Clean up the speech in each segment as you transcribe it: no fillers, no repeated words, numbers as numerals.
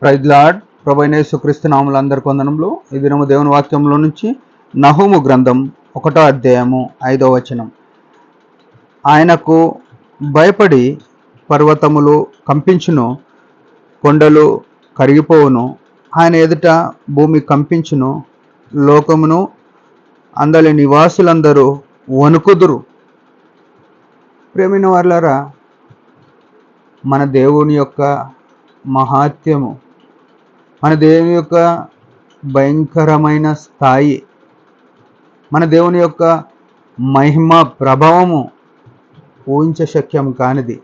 Praise lord. ప్రభువైన యేసుక్రీస్తు నామములో అందరికీ వందనములు. ఈ దినము దేవుని వాక్యంలో నుంచి నహూము గ్రంథం 1వ అధ్యాయము 5వ వచనం. ఆయనకు భయపడి పర్వతములు కంపించును, కొండలు కరిగిపోవును. ఆయన ఎదుట భూమి కంపించును, లోకమును అందలి నివాసులందరూ వణుకుదురు. ప్రేమైన వారులారా, మన దేవుని యొక్క మహాత్యము, మన దేవుని యొక్క భయంకరమైన స్థాయి, మన దేవుని యొక్క మహిమ ప్రభావము ఊహించశక్యం కానిది.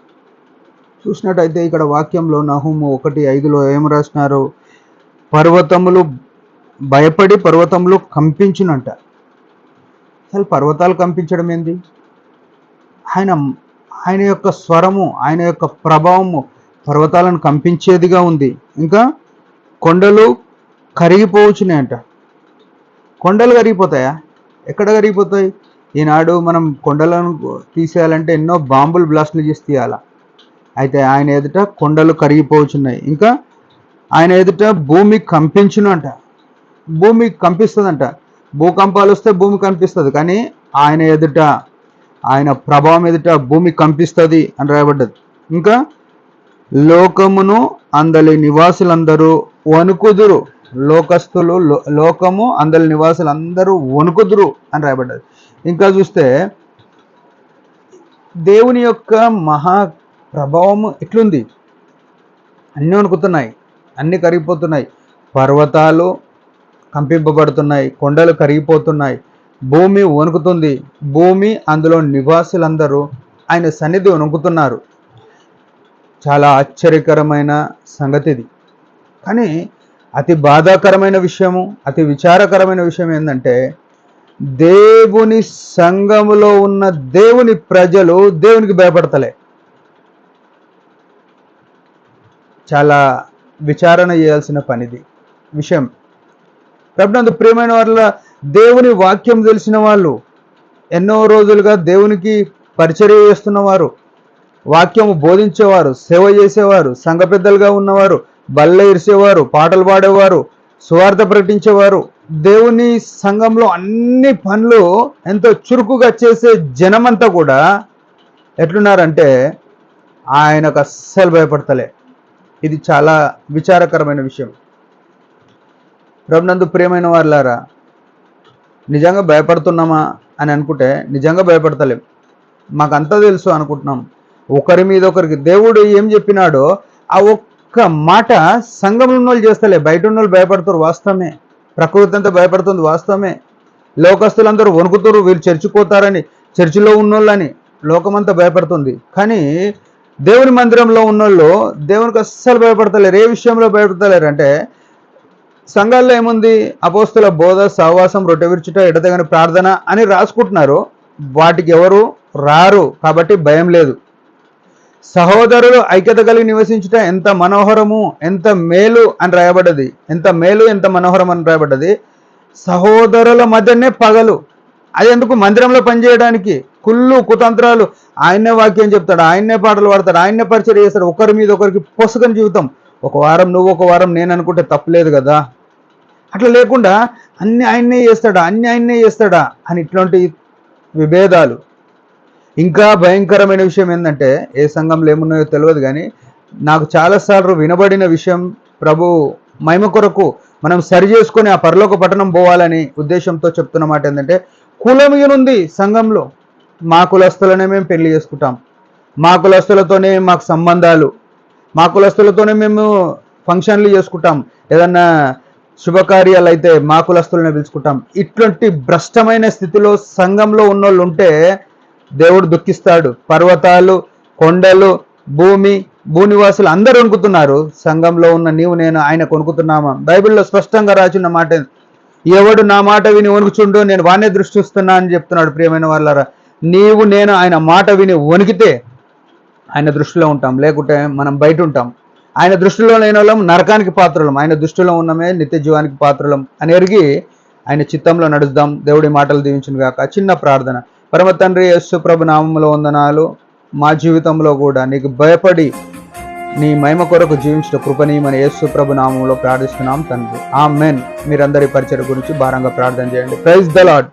చూసినట్టయితే ఇక్కడ వాక్యంలో నహూము 1:5లో ఏం రాసినారు? పర్వతములు భయపడి పర్వతములు కంపించునంట. అసలు పర్వతాలు కంపించడం ఏంది? ఆయన యొక్క స్వరము, ఆయన యొక్క ప్రభావము పర్వతాలను కంపించేదిగా ఉంది. ఇంకా కొండలు కరిగిపోవచ్చున్నాయంట. కొండలు కరిగిపోతాయా? ఎక్కడ కరిగిపోతాయి? ఈనాడు మనం కొండలను తీసేయాలంటే ఎన్నో బాంబులు బ్లాస్టులు చేసి తీయాల. అయితే ఆయన ఎదుట కొండలు కరిగిపోవచ్చున్నాయి. ఇంకా ఆయన ఎదుట భూమి కంపించును అంట. భూమి కంపిస్తుందంట. భూకంపాలు వస్తే భూమి కనిపిస్తుంది, కానీ ఆయన ఎదుట, ఆయన ప్రభావం ఎదుట భూమి కంపిస్తుంది అని రాయబడ్డది. ఇంకా లోకమును అందలి నివాసులందరూ వణుకుదురు. లోకస్తులు, లోకము అందలి నివాసులందరూ వణుకుదురు అని రాయబడ్డది. ఇంకా చూస్తే దేవుని యొక్క మహా ప్రభావము ఎట్లుంది? అన్నీ వణుకుతున్నాయి, అన్నీ కరిగిపోతున్నాయి. పర్వతాలు కంపింపబడుతున్నాయి, కొండలు కరిగిపోతున్నాయి, భూమి వణుకుతుంది. భూమి అందులో నివాసులందరూ ఆయన సన్నిధి వణుకుతున్నారు. చాలా ఆశ్చర్యకరమైన సంగతి ఇది. కానీ అతి బాధాకరమైన విషయము, అతి విచారకరమైన విషయం ఏంటంటే, దేవుని సంఘములో ఉన్న దేవుని ప్రజలు దేవునికి భయపడతలే. చాలా విచారణ చేయాల్సిన పనిది విషయం. ప్రభునందు ప్రియమైన వాళ్ళ, దేవుని వాక్యం తెలిసిన వాళ్ళు, ఎన్నో రోజులుగా దేవునికి పరిచర్య చేస్తున్నవారు, వాక్యము బోధించేవారు, సేవ చేసేవారు, సంఘ పెద్దలుగా ఉన్నవారు, బల్ల ఇరిసేవారు, పాటలు పాడేవారు, సువార్త ప్రకటించేవారు, దేవుని సంఘంలో అన్ని పనులు ఎంతో చురుకుగా చేసే జనమంతా కూడా ఎట్లున్నారంటే ఆయనకు అస్సలు భయపడతలే. ఇది చాలా విచారకరమైన విషయం. ప్రభునందు ప్రియమైన వాళ్ళారా, నిజంగా భయపడుతున్నామా అని అనుకుంటే నిజంగా భయపడతలేం. మాకంతా తెలుసు అనుకుంటున్నాం. ఒకరి మీద ఒకరికి దేవుడు ఏం చెప్పినాడో ఆ ఒక్క మాట సంఘంలో ఉన్న వాళ్ళు చేస్తలే, బయట ఉన్న వాళ్ళు భయపడుతారు, వాస్తవమే. ప్రకృతి అంతా భయపడుతుంది, వాస్తవమే. లోకస్తులందరూ వణుకుతారు, వీళ్ళు చర్చిపోతారని, చర్చిలో ఉన్నోళ్ళని లోకమంతా భయపడుతుంది. కానీ దేవుని మందిరంలో ఉన్నోళ్ళు దేవునికి అస్సలు భయపడతలేరు. ఏ విషయంలో భయపడతలేరు అంటే, సంఘాల్లో ఏముంది? అపోస్తుల బోధ, సహవాసం, రొట్టె విరుచుట, ఎడతెగని ప్రార్థన అని రాసుకుంటున్నారు. వాటికి ఎవరు రారు కాబట్టి భయం లేదు. సహోదరులు ఐక్యత కలిగి నివసించుట ఎంత మనోహరము, ఎంత మేలు అని రాయబడ్డది. ఎంత మేలు, ఎంత మనోహరం అని రాయబడ్డది. సహోదరుల మధ్యనే పగలు. అది ఎందుకు? మందిరంలో పనిచేయడానికి. కుళ్ళు కుతంత్రాలు. ఆయన్నే వాక్యం చెప్తాడు, ఆయన్నే పాటలు పాడతాడు, ఆయన్నే పరిచయం చేస్తాడు. ఒకరి మీద ఒకరికి పొసగని జీవితం. ఒక వారం నువ్వు, ఒక వారం నేను అనుకుంటే తప్పులేదు కదా. అట్లా లేకుండా అన్ని ఆయన్నే చేస్తాడా, అన్ని ఆయన్నే చేస్తాడా అని ఇట్లాంటి విభేదాలు. ఇంకా భయంకరమైన విషయం ఏంటంటే, ఏ సంఘంలో ఏమున్నాయో తెలియదు, కానీ నాకు చాలాసార్లు వినబడిన విషయం, ప్రభు మహిమ కొరకు మనం సరి చేసుకొని ఆ పరలోక పట్టణం పోవాలని ఉద్దేశంతో చెప్తున్న మాట ఏంటంటే, కులమియునుంది సంఘంలో. మా కులస్తులనే మేము పెళ్లి చేసుకుంటాం, మా కులస్తులతోనే మాకు సంబంధాలు, మా కులస్తులతోనే మేము ఫంక్షన్లు చేసుకుంటాం, ఏదన్నా శుభకార్యాలు అయితే మా కులస్తులనే పిలుచుకుంటాం. ఇట్లాంటి భ్రష్టమైన స్థితిలో సంఘంలో ఉన్నోళ్ళు ఉంటే దేవుడు దుఃఖిస్తాడు. పర్వతాలు, కొండలు, భూమి, భూనివాసులు అందరూ వణుకుతున్నారు. సంఘంలో ఉన్న నీవు నేను ఆయన కొనుక్కుతున్నామా? బైబిల్లో స్పష్టంగా రాసిన మాట, ఎవడు నా మాట విని వణుకుచుండు నేను వానే దృష్టిస్తున్నా అని చెప్తున్నాడు. ప్రియమైన వాళ్ళారా, నీవు నేను ఆయన మాట విని వణికితే ఆయన దృష్టిలో ఉంటాం, లేకుంటే మనం బయట ఉంటాం. ఆయన దృష్టిలో లేని వాళ్ళం నరకానికి పాత్రలం, ఆయన దృష్టిలో ఉన్నమే నిత్య జీవానికి పాత్రలం అని ఎరిగి ఆయన చిత్తంలో నడుద్దాం. దేవుడి మాటలు దీవించును గాక. చిన్న ప్రార్థన. పరమ తండ్రి యేసు ప్రభు నామములో వందనాలు. మా జీవితంలో కూడా నీకు భయపడి నీ మహిమ కొరకు జీవించిన కృపనీయమని యేసు ప్రభు నామములో ప్రార్థిస్తున్నాం తండ్రి. ఆమేన్. మీరందరి పరిచయం గురించి భారంగా ప్రార్థన చేయండి. Praise the lord.